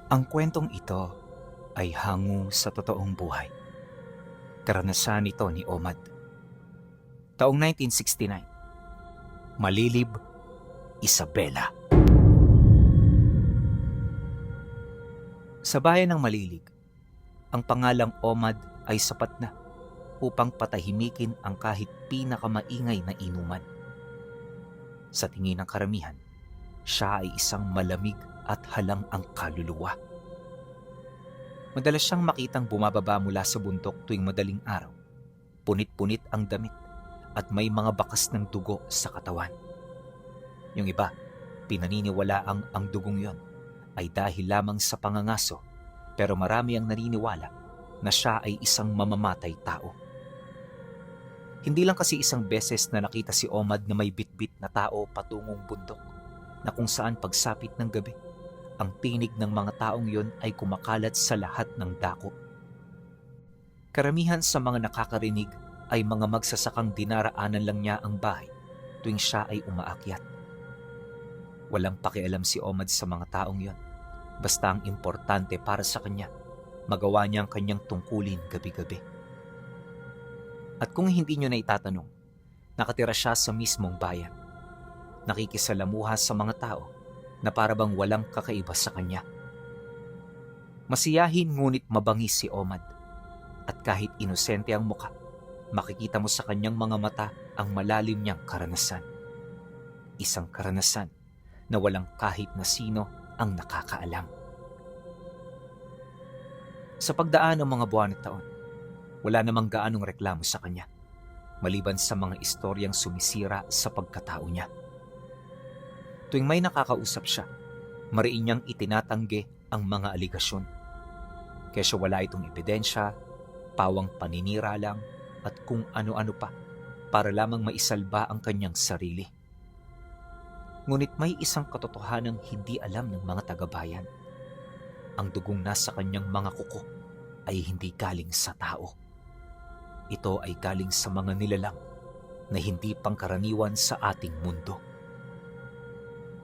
Ang kwentong ito ay hango sa totoong buhay. Karanasan ito ni Omad. Taong 1969. Malilib, Isabela. Sa bayan ng Malilig, ang pangalang Omad ay sapat na upang patahimikin ang kahit pinakamaingay na inuman. Sa tingin ng karamihan, siya ay isang malamig at halang ang kaluluwa. Madalas siyang makitang bumababa mula sa bundok tuwing madaling araw. Punit-punit ang damit at may mga bakas ng dugo sa katawan. Yung iba, pinaniniwalaang ang dugong yon ay dahil lamang sa pangangaso, pero marami ang naniniwala na siya ay isang mamamatay tao. Hindi lang kasi isang beses na nakita si Omad na may bitbit na tao patungong bundok, na kung saan pagsapit ng gabi, ang tinig ng mga taong yon ay kumakalat sa lahat ng dako. Karamihan sa mga nakakarinig ay mga magsasakang dinaraanan lang niya ang bahay tuwing siya ay umaakyat. Walang pakialam si Omad sa mga taong yon, basta ang importante para sa kanya, magawa niya ang kanyang tungkulin gabi-gabi. At kung hindi niyo na itatanong, nakatira siya sa mismong bayan. Nakikisalamuha sa mga tao na para bang walang kakaiba sa kanya. Masiyahin ngunit mabangis si Omad, at kahit inosente ang muka, makikita mo sa kanyang mga mata ang malalim niyang karanasan. Isang karanasan na walang kahit na sino ang nakakaalam. Sa pagdaan ng mga buwan at taon, wala namang gaanong reklamo sa kanya, maliban sa mga istoryang sumisira sa pagkatao niya. Tuwing may nakakausap siya, mariin niyang itinatanggi ang mga aligasyon. Kesyo wala itong ebidensya, pawang paninira lang, at kung ano-ano pa para lamang maisalba ang kanyang sarili. Ngunit may isang katotohanang hindi alam ng mga taga-bayan. Ang dugong nasa kanyang mga kuko ay hindi galing sa tao. Ito ay galing sa mga nilalang na hindi pangkaraniwan sa ating mundo.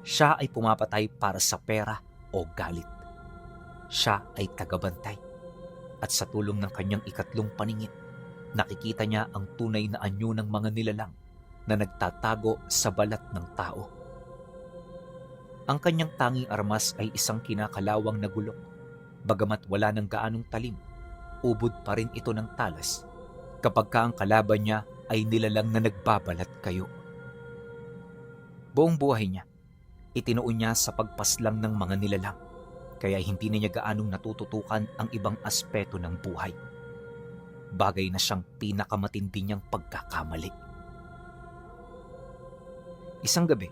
Siya ay pumapatay para sa pera o galit. Siya ay tagabantay. At sa tulong ng kanyang ikatlong paningin, nakikita niya ang tunay na anyo ng mga nilalang na nagtatago sa balat ng tao. Ang kanyang tanging armas ay isang kinakalawang na gulok. Bagamat wala ng gaanong talim, ubod pa rin ito ng talas kapag ang kalaban niya ay nilalang na nagbabalat kayo. Buong buhay niya, itinuon niya sa pagpaslang ng mga nilalang, kaya hindi na niya gaanong natututukan ang ibang aspeto ng buhay. Bagay na siyang pinakamatindi niyang pagkakamali. Isang gabi,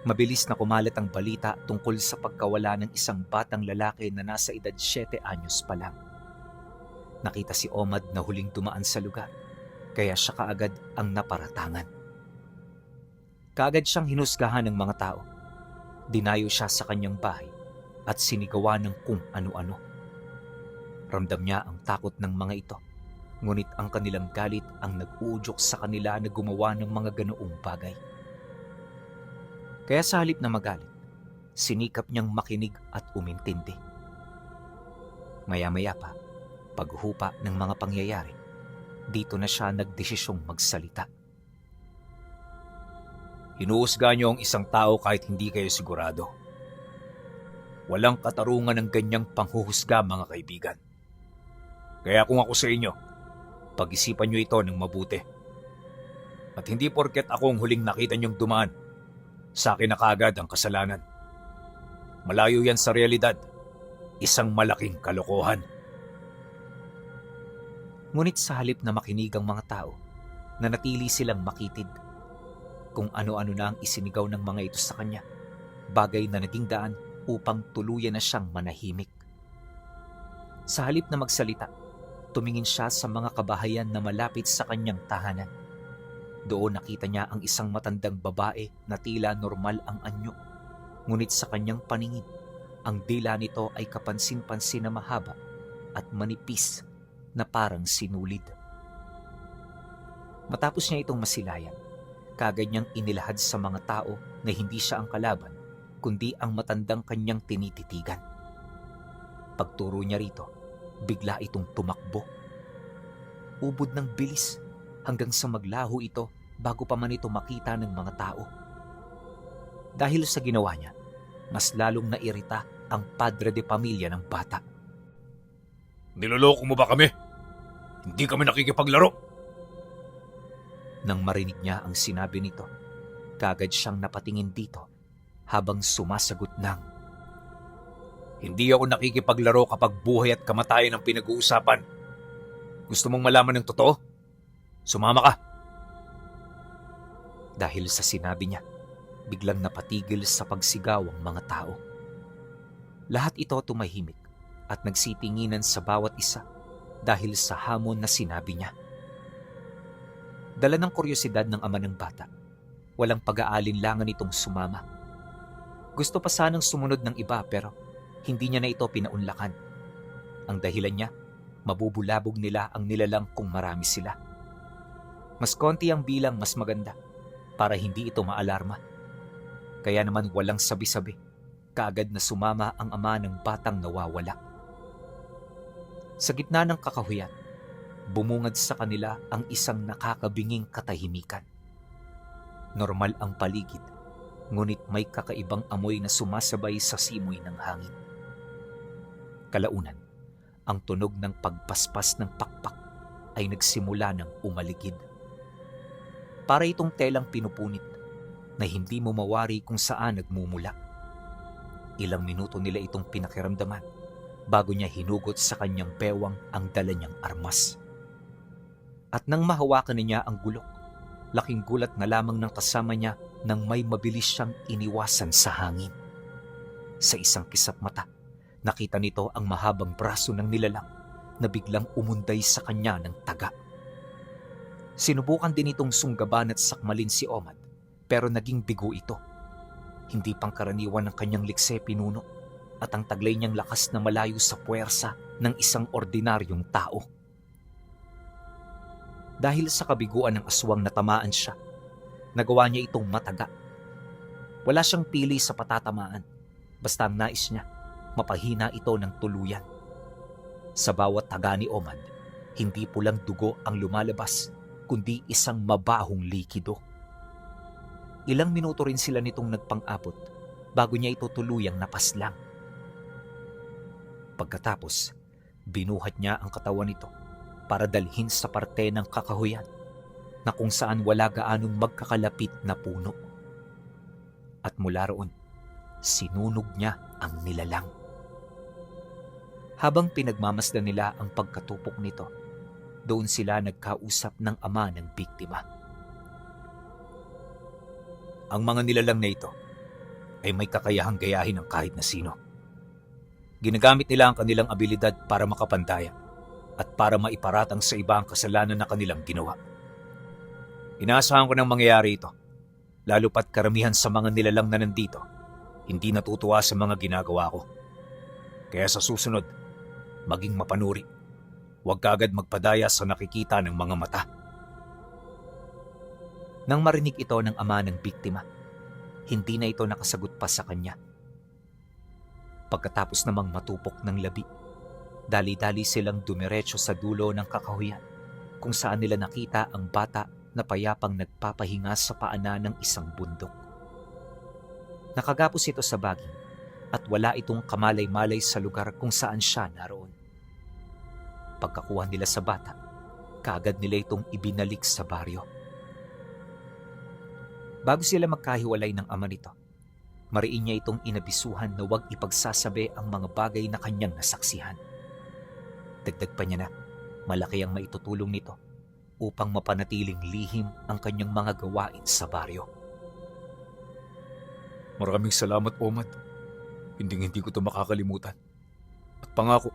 mabilis na kumalat ang balita tungkol sa pagkawala ng isang batang lalaki na nasa edad 7 anyos pa lang. Nakita si Omad na huling dumaan sa lugar, kaya siya kaagad ang naparatangan. Kaagad siyang hinusgahan ng mga tao. Dinayo siya sa kanyang bahay at sinigawan ng kung ano-ano. Ramdam niya ang takot ng mga ito, ngunit ang kanilang galit ang nag-uudyok sa kanila na gumawa ng mga ganoong bagay. Kaya sa halip na magalit, sinikap niyang makinig at umintindi. Maya-maya pa, paghupa ng mga pangyayari, dito na siya nagdesisyong magsalita. Hinuhusga niyo ang isang tao kahit hindi kayo sigurado. Walang katarungan ng ganyang panghuhusga, mga kaibigan. Kaya kung ako sa inyo, pag-isipan niyo ito ng mabuti. At hindi porket ako ang huling nakita niyong dumaan, sa akin na kaagad ang kasalanan. Malayo yan sa realidad. Isang malaking kalokohan. Ngunit sa halip na makinig ang mga tao, nanatili silang makitid. Kung ano-ano na ang isinigaw ng mga ito sa kanya, bagay na naging daan upang tuluyan na siyang manahimik. Sa halip na magsalita, tumingin siya sa mga kabahayan na malapit sa kanyang tahanan. Doon nakita niya ang isang matandang babae na tila normal ang anyo, ngunit sa kanyang paningin, ang dila nito ay kapansin-pansin na mahaba at manipis na parang sinulid. Matapos niya itong masilayan, kaagad niyang inilahad sa mga tao na hindi siya ang kalaban, kundi ang matandang kanyang tinititigan. Pagturo niya rito, bigla itong tumakbo. Ubod ng bilis hanggang sa maglaho ito bago pa man ito makita ng mga tao. Dahil sa ginawa niya, mas lalong nairita ang padre de pamilya ng bata. Niloloko mo ba kami? Hindi kami nakikipaglaro. Nang marinig niya ang sinabi nito, kagad siyang napatingin dito habang sumasagot ng, Hindi ako nakikipaglaro kapag buhay at kamatayan ang pinag-uusapan. Gusto mong malaman ng totoo? Sumama ka. Dahil sa sinabi niya, biglang napatigil sa pagsigaw ang mga tao. Lahat ito tumahimik at nagsitinginan sa bawat isa dahil sa hamon na sinabi niya. Dala ng kuryosidad ng ama ng bata, walang pag-aalinlangan itong sumama. Gusto pa sanang sumunod ng iba pero hindi niya na ito pinaunlakan. Ang dahilan niya, mabubulabog nila ang nilalang kung marami sila. Mas konti ang bilang mas maganda para hindi ito maalarma. Kaya naman walang sabi-sabi, kaagad na sumama ang ama ng batang nawawala. Sa gitna ng kakahuyan, bumungad sa kanila ang isang nakakabinging katahimikan. Normal ang paligid, ngunit may kakaibang amoy na sumasabay sa simoy ng hangin. Kalaunan, ang tunog ng pagpaspas ng pakpak ay nagsimula ng umaligid. Para itong telang pinupunit na hindi mo mawari kung saan nagmumula. Ilang minuto nila itong pinakiramdaman bago niya hinugot sa kanyang bewang ang dala niyang armas. At nang mahawakan niya ang gulok, laking gulat na lamang ng kasama niya nang may mabilis siyang iniwasan sa hangin. Sa isang kisap mata, nakita nito ang mahabang braso ng nilalang na biglang umunday sa kanya ng taga. Sinubukan din itong sunggaban at sakmalin si Omad pero naging bigo ito. Hindi pangkaraniwan ng kanyang likse pinuno at ang taglay niyang lakas na malayo sa puwersa ng isang ordinaryong tao. Dahil sa kabiguan ng aswang na tamaan siya, nagawa niya itong mataga. Wala siyang pili sa patatamaan, basta ang nais niya, mapahina ito ng tuluyan. Sa bawat taga ni Omad, hindi pulang dugo ang lumalabas, kundi isang mabahong likido. Ilang minuto rin sila nitong nagpang-abot bago niya ito tuluyang napaslang. Pagkatapos, binuhat niya ang katawan nito para dalhin sa parte ng kakahuyan na kung saan wala gaanong magkakalapit na puno. At mula roon, sinunog niya ang nilalang. Habang pinagmamasdan nila ang pagkatupok nito, doon sila nagkausap ng ama ng biktima. Ang mga nilalang na ito ay may kakayahang gayahin ng kahit na sino. Ginagamit nila ang kanilang abilidad para makapandaya at para maiparatang sa iba ang kasalanan na kanilang ginawa. Inaasahan ko nang mangyayari ito, lalo pat karamihan sa mga nilalang na nandito, hindi natutuwa sa mga ginagawa ko. Kaya sa susunod, maging mapanuri. Huwag kaagad magpadaya sa nakikita ng mga mata. Nang marinig ito ng ama ng biktima, hindi na ito nakasagot pa sa kanya. Pagkatapos namang matupok ng labi, dali-dali silang dumiretso sa dulo ng kakahuyan kung saan nila nakita ang bata na payapang nagpapahinga sa paanan ng isang bundok. Nakagapos ito sa baging at wala itong kamalay-malay sa lugar kung saan siya naroon. Pagkakuha nila sa bata, kaagad nila itong ibinalik sa baryo. Bago sila magkahiwalay ng ama nito, mariin niya itong inabisuhan na huwag ipagsasabi ang mga bagay na kanyang nasaksihan. Dagdag pa niya na malaki ang maitutulong nito upang mapanatiling lihim ang kanyang mga gawain sa baryo. Maraming salamat, Omad. Hindi ko ito makakalimutan. At pangako,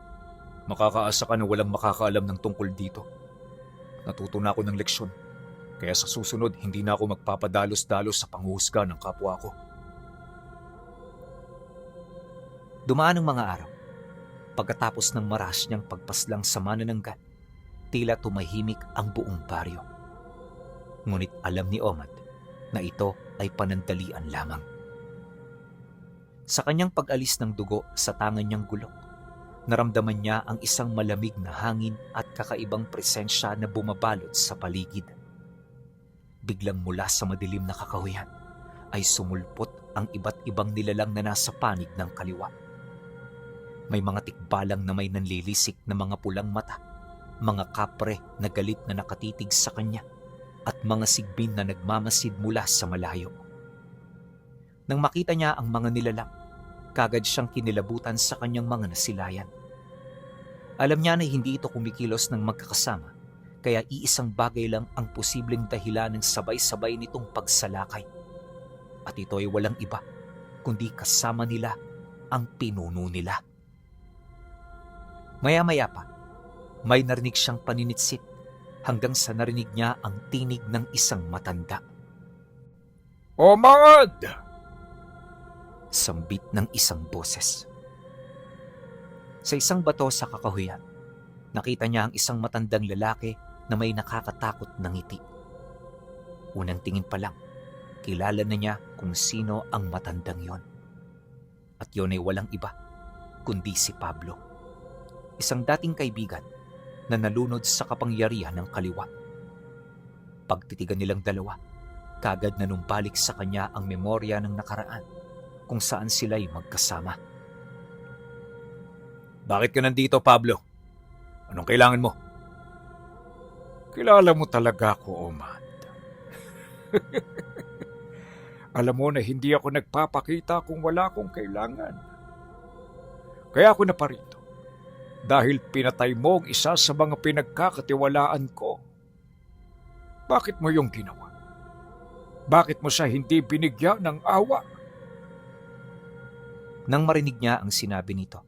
makakaasa ka na walang makakaalam ng tungkol dito. Natuto na ako ng leksyon. Kaya sa susunod, hindi na ako magpapadalos-dalos sa panghuhusga ng kapwa ko. Dumaan ang mga araw. Pagkatapos ng maras niyang pagpaslang sa manananggal, tila tumahimik ang buong baryo. Ngunit alam ni Omad na ito ay panandalian lamang. Sa kanyang pag-alis ng dugo sa tangan niyang gulok, Naramdaman niya ang isang malamig na hangin at kakaibang presensya na bumabalot sa paligid. Biglang mula sa madilim na kakahuyan ay sumulpot ang iba't ibang nilalang na nasa panig ng kaliwa. May mga tikbalang na may nanlilisik na mga pulang mata, mga kapre na galit na nakatitig sa kanya, at mga sigbin na nagmamasid mula sa malayo. Nang makita niya ang mga nilalang, kagad siyang kinilabutan sa kanyang mga nasilayan. Alam niya na hindi ito kumikilos ng magkakasama, kaya iisang bagay lang ang posibleng dahilan ng sabay-sabay nitong pagsalakay. At ito ay walang iba, kundi kasama nila ang pinuno nila. Maya-maya pa, may narinig siyang paninitsit hanggang sa narinig niya ang tinig ng isang matanda. Omad! Sambit ng isang boses. Sa isang bato sa kakahuyan, nakita niya ang isang matandang lalaki na may nakakatakot na ngiti. Unang tingin pa lang, kilala na niya kung sino ang matandang yon. At yon ay walang iba, kundi si Pablo. Isang dating kaibigan na nalunod sa kapangyarihan ng kaliwa. Pagtitigan nilang dalawa, kagad na numbalik sa kanya ang memorya ng nakaraan kung saan sila'y magkasama. Bakit ka nandito, Pablo? Anong kailangan mo? Kilala mo talaga ako, Omad. Alam mo na hindi ako nagpapakita kung wala akong kailangan. Kaya ako naparito. Dahil pinatay mo ang isa sa mga pinagkakatiwalaan ko. Bakit mo yung ginawa? Bakit mo siya hindi binigyan ng awa? Nang marinig niya ang sinabi nito,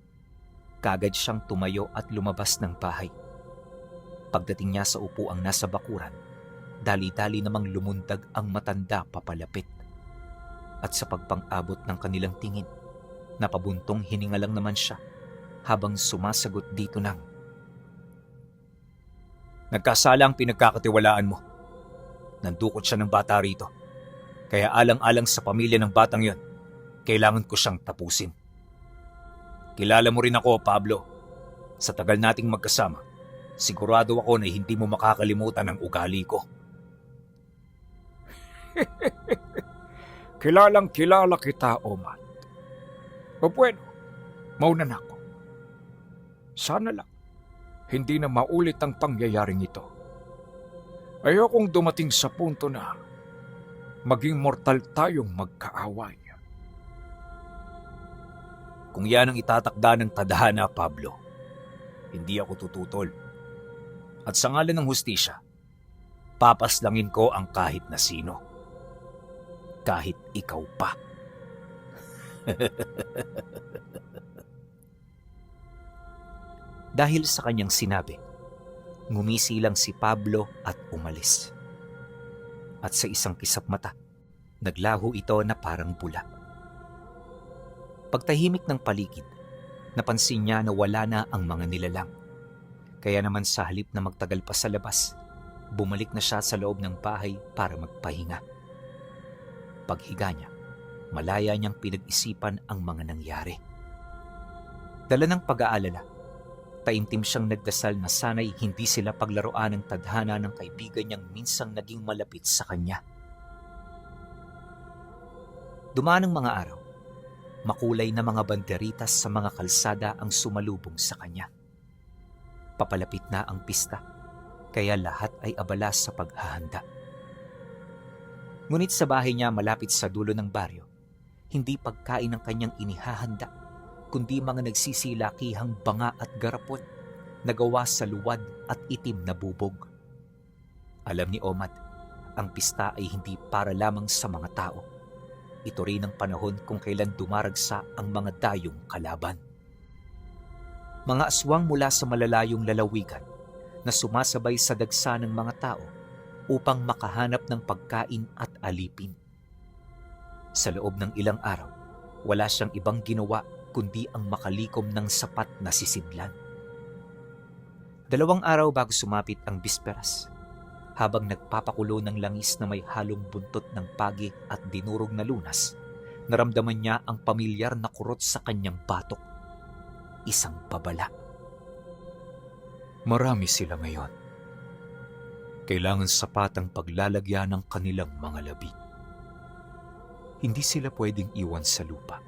kagad siyang tumayo at lumabas ng bahay. Pagdating niya sa upuang nasa bakuran, dali-dali namang lumundag ang matanda papalapit. At sa pagpang-abot ng kanilang tingin, napabuntong hininga lang naman siya habang sumasagot dito ng, Nagkasala ang pinagkakatiwalaan mo. Nandukot siya ng bata rito. Kaya alang-alang sa pamilya ng batang yon, kailangan ko siyang tapusin. Kilala mo rin ako, Pablo. Sa tagal nating magkasama, sigurado ako na hindi mo makakalimutan ang ugali ko. Kilalang kilala kita, Omad. O bueno, mauna na ako. Sana lang, hindi na maulit ang pangyayaring ito. Ayokong dumating sa punto na maging mortal tayong magkaaway. Kung yan ang itatakda ng tadhana, Pablo, hindi ako tututol. At sa ngalan ng hustisya, papaslangin ko ang kahit na sino. Kahit ikaw pa. dahil sa kanyang sinabi, ngumisi lang si Pablo at umalis. At sa isang kisap mata, naglaho ito na parang bula. Pagtahimik ng paligid, napansin niya na wala na ang mga nilalang. Kaya naman sa halip na magtagal pa sa labas, bumalik na siya sa loob ng bahay para magpahinga. Paghiga niya, malaya niyang pinag-isipan ang mga nangyari. Dala ng pag-aalala, taimtim siyang nagdasal na sana'y hindi sila paglaruan ng tadhana ng kaibigan niyang minsang naging malapit sa kanya. Dumaan ang mga araw, makulay na mga banderitas sa mga kalsada ang sumalubong sa kanya. Papalapit na ang pista, kaya lahat ay abala sa paghahanda. Ngunit sa bahay niya malapit sa dulo ng baryo, hindi pagkain ang kanyang inihahanda, kundi mga nagsisilakihang banga at garapon na gawa sa luwad at itim na bubog. Alam ni Omad, ang pista ay hindi para lamang sa mga tao. Ito rin ang panahon kung kailan dumaragsa ang mga dayong kalaban. Mga aswang mula sa malalayong lalawigan na sumasabay sa dagsa ng mga tao upang makahanap ng pagkain at alipin. Sa loob ng ilang araw, wala siyang ibang ginawa kundi ang makalikom ng sapat na sisidlan. 2 araw bago sumapit ang bisperas, habang nagpapakulo ng langis na may halong buntot ng pagi at dinurog na lunas, naramdaman niya ang pamilyar na kurot sa kanyang batok. isang babala. Marami sila ngayon. Kailangan sapat ang paglalagyan ng kanilang mga labi. Hindi sila pwedeng iwan sa lupa.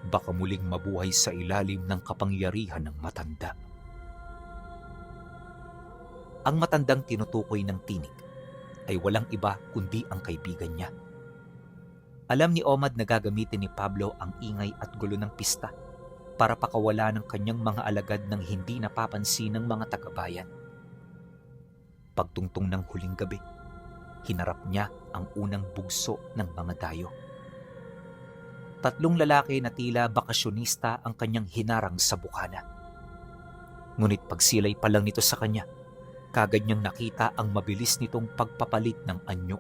Baka muling mabuhay sa ilalim ng kapangyarihan ng matanda. Ang matandang tinutukoy ng tinig ay walang iba kundi ang kaibigan niya. Alam ni Omad na gagamitin ni Pablo ang ingay at gulo ng pista para pakawala ng kanyang mga alagad ng hindi napapansin ng mga tagabayan. Pagtungtong ng huling gabi, hinarap niya ang unang bugso ng mga dayo. 3 lalaki na tila bakasyonista ang kanyang hinarang sa bukana. Ngunit pagsilay pa lang nito sa kanya, kagad niyang nakita ang mabilis nitong pagpapalit ng anyo.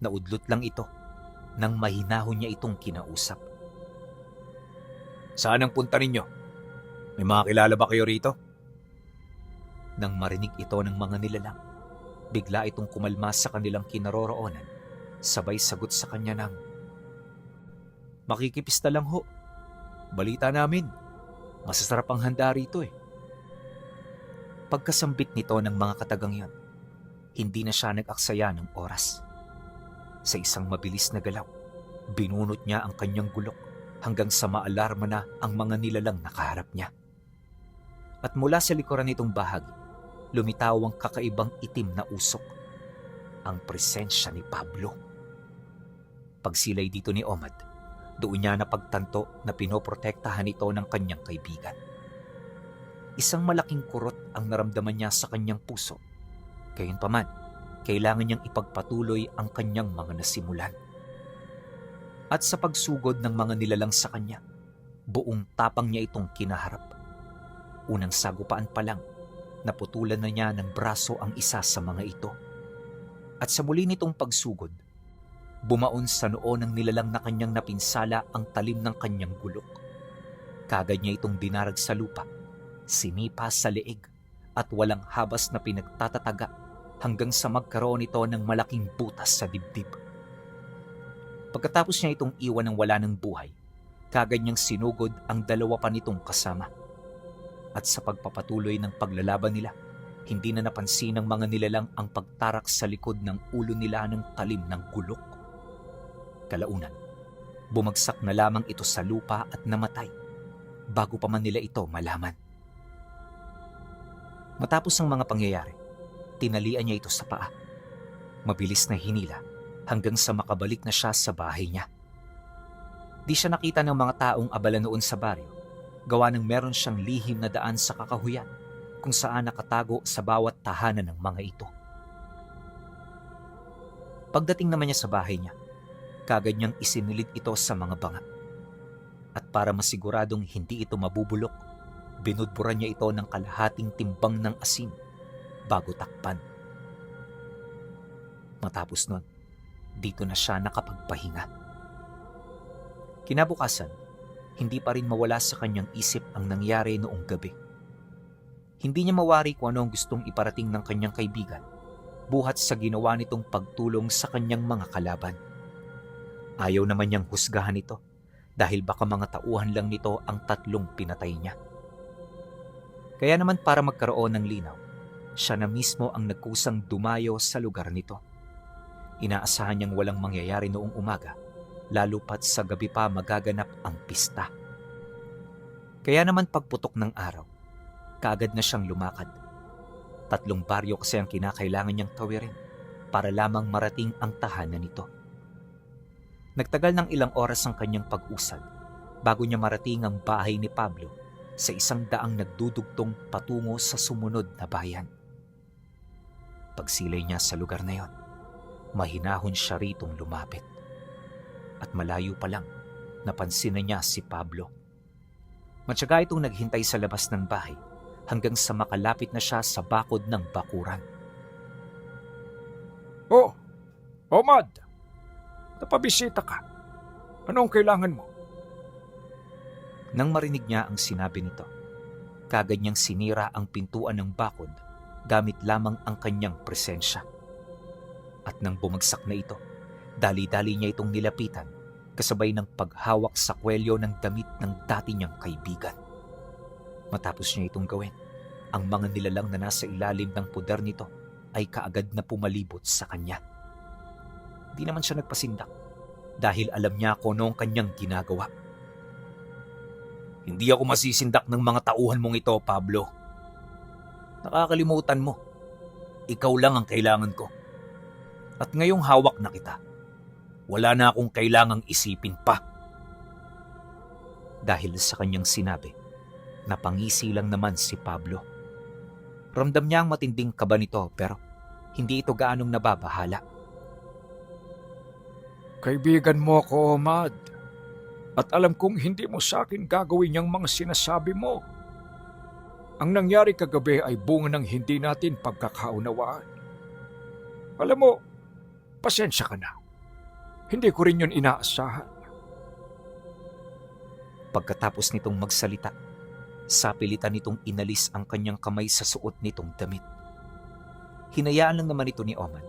Naudlot lang ito nang mahinahon niya itong kinausap. Saan ang punta ninyo? May mga kilala ba kayo rito? Nang marinig ito ng mga nilalang, bigla itong kumalma sa kanilang kinaroroonan, sabay sagot sa kanya ng, Makikipista lang ho. Balita namin, masasarap ang handa rito eh. Pagkasambit nito ng mga katagang yon, hindi na siya nag-aksaya ng oras. Sa isang mabilis na galaw, binunot niya ang kanyang gulok hanggang sa maalarma na ang mga nilalang nakaharap niya. At mula sa likuran nitong bahagi, lumitaw ang kakaibang itim na usok, ang presensya ni Pablo. Pagsilay dito ni Omad, doon niya napagtanto na pinoprotektahan ito ng kanyang kaibigan. Isang malaking kurot ang naramdaman niya sa kanyang puso. Gayunpaman, kailangan niyang ipagpatuloy ang kanyang mga nasimulan. At sa pagsugod ng mga nilalang sa kanya, buong tapang niya itong kinaharap. Unang sagupaan pa lang, naputulan na niya ng braso ang isa sa mga ito. At sa muli nitong pagsugod, bumaon sa noo ng nilalang na kanyang napinsala ang talim ng kanyang gulok. Kagad niya itong dinarag sa lupa, sinipa sa leeg at walang habas na pinagtatataga hanggang sa magkaroon ito ng malaking butas sa dibdib. Pagkatapos niya itong iwan ng wala ng buhay, kagad niyang sinugod ang 2 pa nitong kasama. At sa pagpapatuloy ng paglalaban nila, hindi na napansin ng mga nilalang ang pagtarak sa likod ng ulo nila ng talim ng gulok. Kalaunan, bumagsak na lamang ito sa lupa at namatay bago pa man nila ito malaman. Matapos ang mga pangyayari, tinalian niya ito sa paa. Mabilis na hinila hanggang sa makabalik na siya sa bahay niya. Di siya nakita ng mga taong abala noon sa baryo, gawa ng meron siyang lihim na daan sa kakahuyan kung saan nakatago sa bawat tahanan ng mga ito. Pagdating naman niya sa bahay niya, kagad niyang isinilid ito sa mga banga. At para masiguradong hindi ito mabubulok, binudburan niya ito ng kalahating timbang ng asin bago takpan. Matapos nun, dito na siya nakapagpahinga. Kinabukasan, hindi pa rin mawala sa kanyang isip ang nangyari noong gabi. Hindi niya mawari kung ano ang gustong iparating ng kanyang kaibigan, buhat sa ginawa nitong pagtulong sa kanyang mga kalaban. Ayaw naman niyang husgahan ito dahil baka mga tauhan lang nito ang 3 pinatay niya. Kaya naman para magkaroon ng linaw, siya na mismo ang nagkusang dumayo sa lugar nito. Inaasahan niyang walang mangyayari noong umaga, lalo pat sa gabi pa magaganap ang pista. Kaya naman pagputok ng araw, kaagad na siyang lumakad. 3 baryo kasi ang kinakailangan niyang tawirin para lamang marating ang tahanan nito. Nagtagal ng ilang oras ang kanyang pag-usad bago niya marating ang bahay ni Pablo sa 100 nagdudugtong patungo sa sumunod na bayan. Pagsilay niya sa lugar na yon, mahinahon siya ritong lumapit. At malayo pa lang, napansin na niya si Pablo. Matyaga itong naghintay sa labas ng bahay hanggang sa makalapit na siya sa bakod ng bakuran. Oh, Omad! Napabisita ka. Anong kailangan mo? Nang marinig niya ang sinabi nito, kagad niyang sinira ang pintuan ng bakod gamit lamang ang kanyang presensya. At nang bumagsak na ito, dali-dali niya itong nilapitan kasabay ng paghawak sa kwelyo ng damit ng dati niyang kaibigan. Matapos niya itong gawin, ang mga nilalang na nasa ilalim ng puder nito ay kaagad na pumalibot sa kanya. Di naman siya nagpasindak dahil alam niya kung ano ang kanyang ginagawa. Hindi ako masisindak ng mga tauhan mong ito, Pablo. Nakakalimutan mo. Ikaw lang ang kailangan ko. At ngayong hawak na kita, wala na akong kailangang isipin pa. Dahil sa kanyang sinabi, napangisi lang naman si Pablo. Ramdam niya ang matinding kaba nito pero hindi ito gaanong nababahala. Kaibigan mo ko, Omad. At alam kong hindi mo sa akin gagawin yung mga sinasabi mo. Ang nangyari kagabi ay bunga ng hindi natin pagkakaunawaan. Alam mo, pasensya ka na. Hindi ko rin yun inaasahan. Pagkatapos nitong magsalita, sapilitan nitong inalis ang kanyang kamay sa suot nitong damit. Hinayaan lang naman ito ni Omad,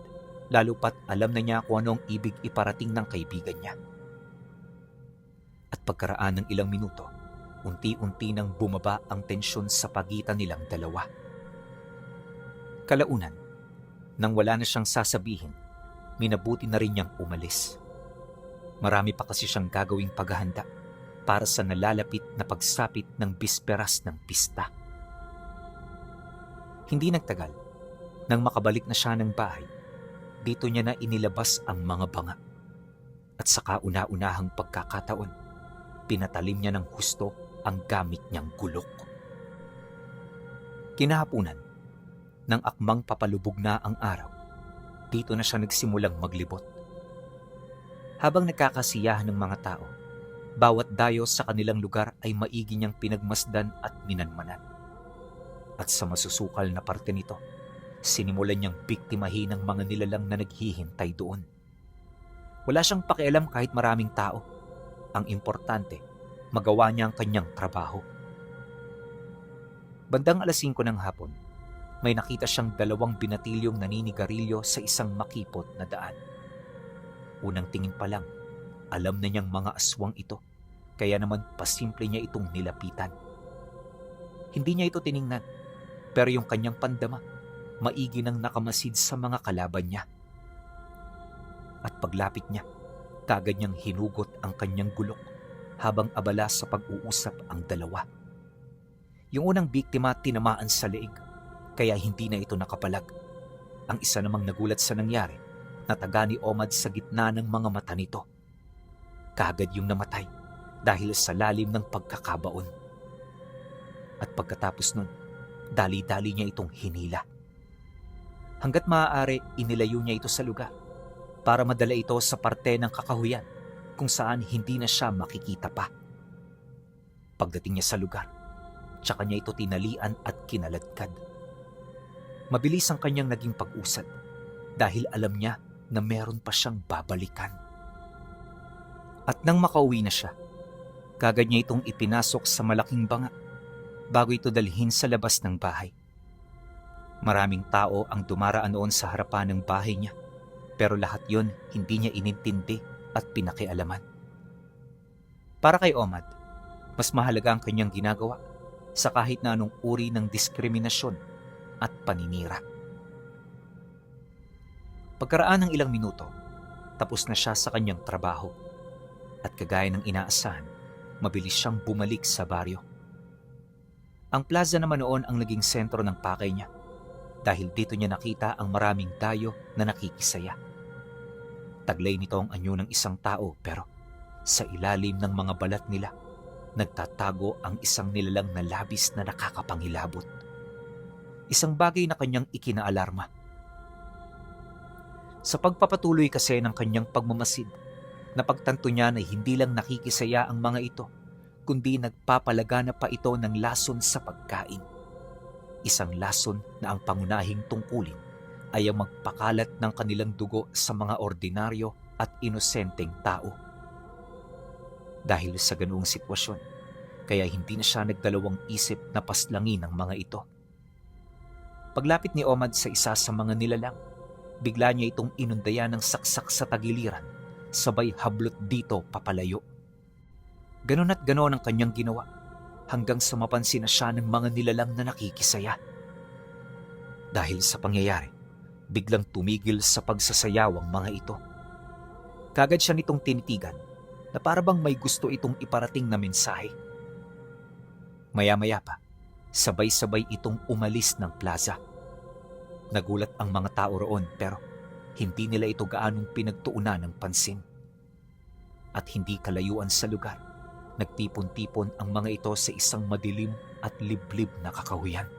lalo pat alam na niya kung anong ibig iparating ng kaibigan niya. At pagkaraan ng ilang minuto, unti-unti nang bumaba ang tensyon sa pagitan nilang dalawa. Kalaunan, nang wala na siyang sasabihin, minabuti na rin niyang umalis. Marami pa kasi siyang gagawing paghahanda para sa nalalapit na pagsapit ng bisperas ng pista. Hindi nagtagal, nang makabalik na siya ng bahay, dito niya na inilabas ang mga banga. At sa kauna-unahang pagkakataon, pinatalim niya ng husto ang gamit niyang gulok. Kinahapunan, nang akmang papalubog na ang araw, dito na siya nagsimulang maglibot. Habang nagkakasiyahan ng mga tao, bawat dayo sa kanilang lugar ay maigi niyang pinagmasdan at minanmanan. At sa masusukal na parte nito, sinimulan niyang biktimahin ang mga nilalang na naghihintay doon. Wala siyang pakialam kahit maraming tao. Ang importante, magawa niya ang kanyang trabaho. Bandang 5:00 ng hapon, may nakita siyang 2 binatilyong naninigarilyo sa isang makipot na daan. Unang tingin pa lang, alam na niyang mga aswang ito, kaya naman pasimple niya itong nilapitan. Hindi niya ito tiningnan, pero yung kanyang pandama, maigi nang nakamasid sa mga kalaban niya. At paglapit niya, kaagad niyang hinugot ang kanyang gulok habang abala sa pag-uusap ang dalawa. Yung unang biktima tinamaan sa leeg, kaya hindi na ito nakapalag. Ang isa namang nagulat sa nangyari, nataga ni Omad sa gitna ng mga mata nito. Kaagad yung namatay dahil sa lalim ng pagkakabaon. At pagkatapos nun, dali-dali niya itong hinila. Hanggat maaari, inilayo niya ito sa lugar para madala ito sa parte ng kakahuyan kung saan hindi na siya makikita pa. Pagdating niya sa lugar, tsaka niya ito tinalian at kinaladkad. Mabilis ang kanyang naging pag-usad dahil alam niya na meron pa siyang babalikan. At nang makauwi na siya, kagad niya itong ipinasok sa malaking banga bago ito dalhin sa labas ng bahay. Maraming tao ang dumaraan noon sa harapan ng bahay niya, pero lahat yon hindi niya inintindi at pinakialaman. Para kay Omad, mas mahalaga ang kanyang ginagawa sa kahit na anong uri ng diskriminasyon at paninira. Pagkaraan ng ilang minuto, tapos na siya sa kanyang trabaho at kagaya ng inaasahan, mabilis siyang bumalik sa baryo. Ang plaza naman noon ang naging sentro ng pakay niya dahil dito niya nakita ang maraming dayo na nakikisaya. Taglay nito ang anyo ng isang tao pero sa ilalim ng mga balat nila, nagtatago ang isang nilalang na labis na nakakapangilabot. Isang bagay na kanyang ikinaalarma. Sa pagpapatuloy kasi ng kanyang pagmamasid, napagtanto niya na hindi lang nakikisaya ang mga ito, kundi nagpapalagana pa ito ng lason sa pagkain. Isang lason na ang pangunahing tungkulin ay ang magpakalat ng kanilang dugo sa mga ordinaryo at inosenteng tao. Dahil sa ganoong sitwasyon, kaya hindi na siya nagdalawang isip na paslangin ang mga ito. Paglapit ni Omad sa isa sa mga nilalang, bigla niya itong inundayan ng saksak sa tagiliran sabay hablot dito papalayo. Ganon at ganon ang kanyang ginawa hanggang sa mapansin na siya ng mga nilalang na nakikisaya. Dahil sa pangyayari, biglang tumigil sa pagsasayaw ang mga ito. Kagad siya nitong tinitigan na para bang may gusto itong iparating na mensahe. Maya-maya pa, sabay-sabay itong umalis ng plaza. Nagulat ang mga tao roon pero hindi nila ito gaanong pinagtuunan ng pansin. At hindi kalayuan sa lugar, nagtipon-tipon ang mga ito sa isang madilim at liblib na kakahuyan.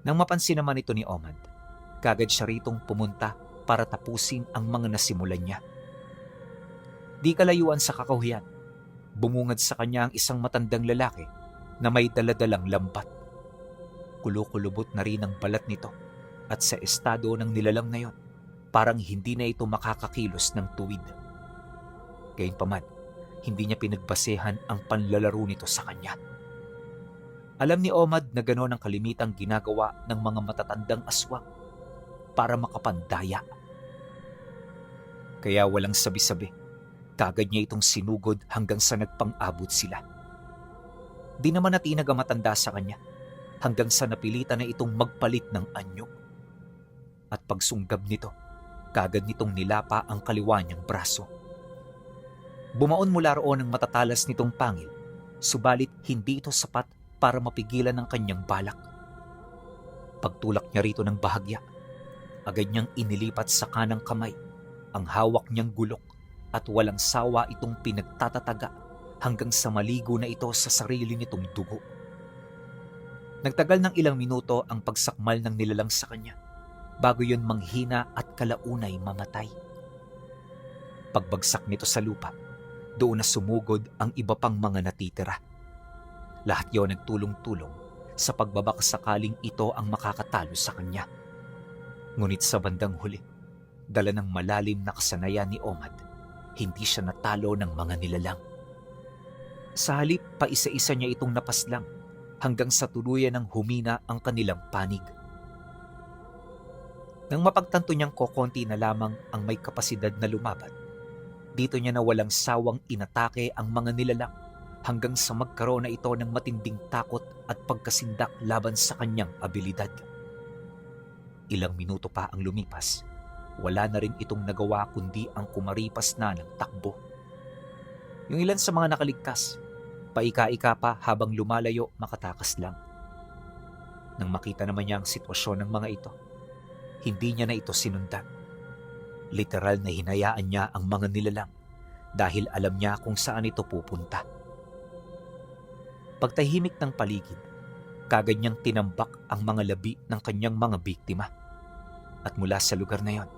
Nang mapansin naman ito ni Omad, kagad siya ritong pumunta para tapusin ang mga nasimulan niya. Di kalayuan sa kakahuyan, bumungad sa kanya ang isang matandang lalaki na may daladalang lambat. Kulukulubot na rin ang balat nito at sa estado ng nilalang na yon, parang hindi na ito makakakilos ng tuwid. Gayunpaman, hindi niya pinagbasehan ang panlalaro nito sa kanya. Alam ni Omad na gano'n ang kalimitang ginagawa ng mga matatandang aswang para makapandaya. Kaya walang sabi-sabi, kagad niya itong sinugod hanggang sa nagpang-abot sila. Di naman natinag ang matanda sa kanya hanggang sa napilitan na itong magpalit ng anyo. At pagsunggab nito, kagad nitong nilapa ang kaliwa niyang braso. Bumaon mula roon ang matatalas nitong pangil, subalit hindi ito sapat para mapigilan ang kanyang balak. Pagtulak niya rito ng bahagya, agad niyang inilipat sa kanang kamay ang hawak niyang gulok at walang sawa itong pinagtatataga hanggang sa maligo na ito sa sarili nitong dugo. Nagtagal ng ilang minuto ang pagsakmal ng nilalang sa kanya bago yun manghina at kalaunay mamatay. Pagbagsak nito sa lupa, doon na sumugod ang iba pang mga natitira. Lahat yon nagtulong-tulong sa pagbabaka sakaling ito ang makakatalo sa kanya. Ngunit sa bandang huli, dala ng malalim na kasanayan ni Omad, hindi siya natalo ng mga nilalang. Sa halip, paisa-isa niya itong napaslang hanggang sa tuluyan ng humina ang kanilang panig. Nang mapagtanto niyang kokonti na lamang ang may kapasidad na lumaban, dito niya na walang sawang inatake ang mga nilalang hanggang sa magkaroon na ito ng matinding takot at pagkasindak laban sa kanyang abilidad. Ilang minuto pa ang lumipas, wala na rin itong nagawa kundi ang kumaripas na ng takbo. Yung ilan sa mga nakaligtas, paika-ika pa habang lumalayo makatakas lang. Nang makita naman niya ang sitwasyon ng mga ito, hindi niya na ito sinundan. Literal na hinayaan niya ang mga nilalang dahil alam niya kung saan ito pupunta. Pagtahimik ng paligid, kagad niyang tinambak ang mga labi ng kanyang mga biktima. At mula sa lugar na yon,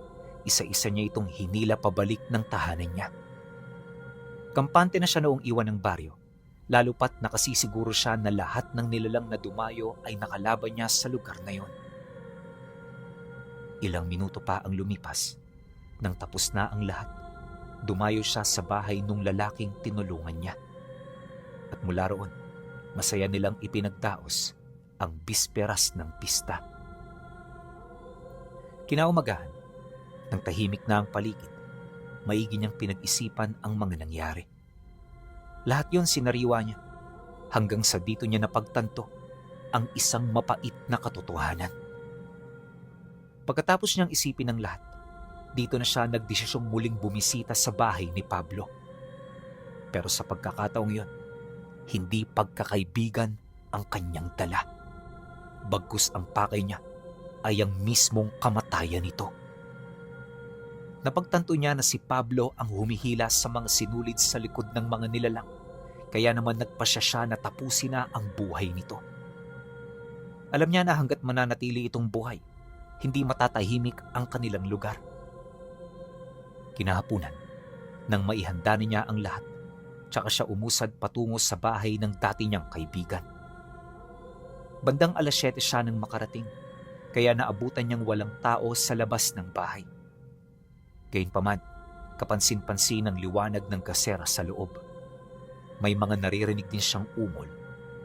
isa-isa niya itong hinila pabalik ng tahanan niya. Kampante na siya noong iwan ng baryo, lalo pat nakasisiguro siya na lahat ng nilalang na dumayo ay nakalaban niya sa lugar na yon. Ilang minuto pa ang lumipas, nang tapos na ang lahat, dumayo siya sa bahay nung lalaking tinulungan niya. At mula roon, masaya nilang ipinagdaos ang bisperas ng pista. Kinaumagahan, nang tahimik na ang paligid, maigi niyang pinag-isipan ang mga nangyari. Lahat yon sinariwa niya hanggang sa dito niya napagtanto ang isang mapait na katotohanan. Pagkatapos niyang isipin ang lahat, dito na siya nagdesisyong muling bumisita sa bahay ni Pablo. Pero sa pagkakataong yon, hindi pagkakaibigan ang kanyang dala. Bagkus ang pakay niya ay ang mismong kamatayan nito. Napagtanto niya na si Pablo ang humihila sa mga sinulid sa likod ng mga nilalang, kaya naman nagpasya siya na tapusin na ang buhay nito. Alam niya na hanggat mananatili itong buhay, hindi matatahimik ang kanilang lugar. Kinahapunan, nang maihanda niya ang lahat, tsaka siya umusad patungo sa bahay ng dati niyang kaibigan. Bandang 7:00 siya nang makarating, kaya naabutan niyang walang tao sa labas ng bahay. Gayunpaman, kapansin-pansin ang liwanag ng gasera sa loob. May mga naririnig din siyang umol,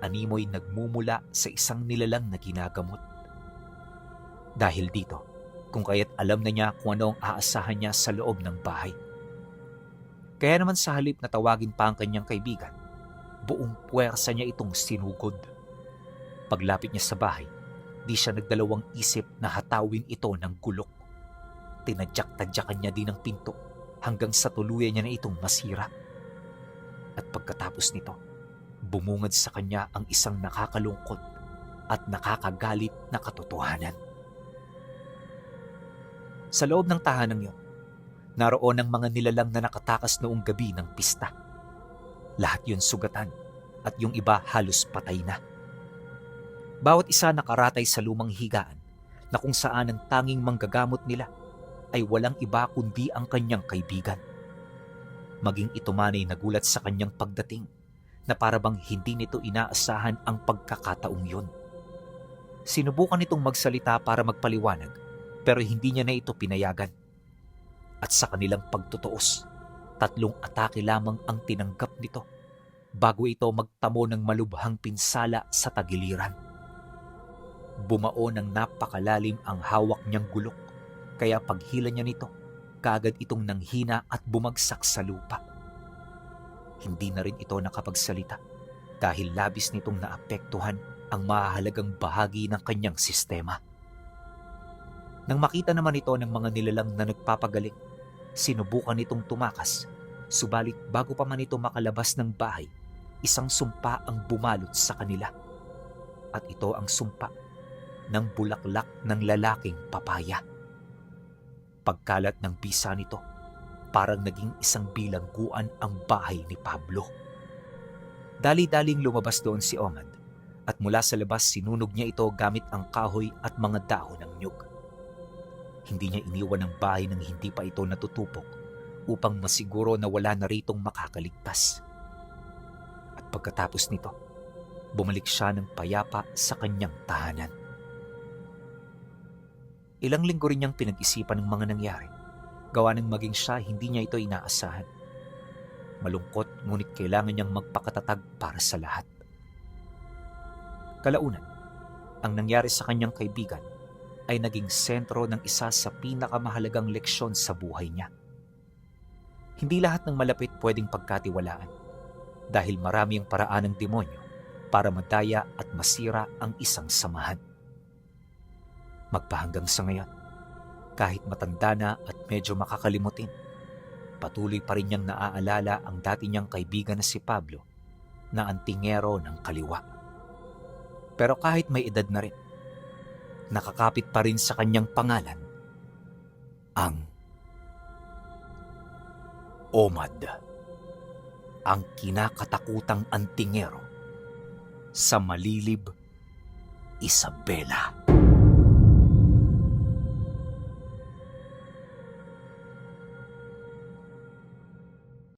animoy nagmumula sa isang nilalang na ginagamot. Dahil dito, kung kaya't alam na niya kung ano ang aasahan niya sa loob ng bahay, Kaya naman sa halip na tawagin pa ang kanyang kaibigan, buong puwersa niya itong sinugod. Paglapit niya sa bahay, di siya nagdalawang isip na hatawin ito ng gulok. Tinadyak-tadyakan niya din ang pinto hanggang sa tuluyan niya na itong masira. At pagkatapos nito, bumungad sa kanya ang isang nakakalungkot at nakakagalit na katotohanan. Sa loob ng tahanang iyon, naroon ang mga nilalang na nakatakas noong gabi ng pista. Lahat yun sugatan at yung iba halos patay na. Bawat isa nakaratay sa lumang higaan na kung saan ang tanging manggagamot nila ay walang iba kundi ang kanyang kaibigan. Maging ito man ay nagulat sa kanyang pagdating na parabang hindi nito inaasahan ang pagkakataong yun. Sinubukan nitong magsalita para magpaliwanag pero hindi niya na ito pinayagan. At sa kanilang pagtutuos, 3 atake lamang ang tinanggap nito bago ito magtamo ng malubhang pinsala sa tagiliran. Bumao ng napakalalim ang hawak niyang gulok, kaya paghila niya nito, kaagad itong nanghina at bumagsak sa lupa. Hindi na rin ito nakapagsalita dahil labis nitong naapektuhan ang mahalagang bahagi ng kanyang sistema. Nang makita naman ito ng mga nilalang na nagpapagaling, sinubukan nitong tumakas, subalit bago pa man ito makalabas ng bahay, isang sumpa ang bumalot sa kanila. At ito ang sumpa ng bulaklak ng lalaking papaya. Pagkalat ng bisa nito, parang naging isang bilangguan ang bahay ni Pablo. Dali-daling lumabas doon si Omad at mula sa labas sinunog niya ito gamit ang kahoy at mga dahon ng nyug. Hindi niya iniwan ang bahay nang hindi pa ito natutupok upang masiguro na wala na ritong makakaligtas. At pagkatapos nito, bumalik siya ng payapa sa kanyang tahanan. Ilang linggo rin niyang pinag-isipan ng mga nangyari, gawa ng maging siya hindi niya ito inaasahan. Malungkot ngunit kailangan niyang magpakatatag para sa lahat. Kalaunan, ang nangyari sa kanyang kaibigan ay naging sentro ng isa sa pinakamahalagang leksyon sa buhay niya. Hindi lahat ng malapit pwedeng pagkatiwalaan dahil marami ang paraan ng demonyo para madaya at masira ang isang samahan. Magpahanggang sa ngayon, kahit matanda na at medyo makakalimutin, patuloy pa rin niyang naaalala ang dati niyang kaibigan na si Pablo na antingero ng kaliwa. Pero kahit may edad na rin, nakakapit pa rin sa kanyang pangalan ang Omad, ang kinakatakutang antingero sa Malilib, Isabela.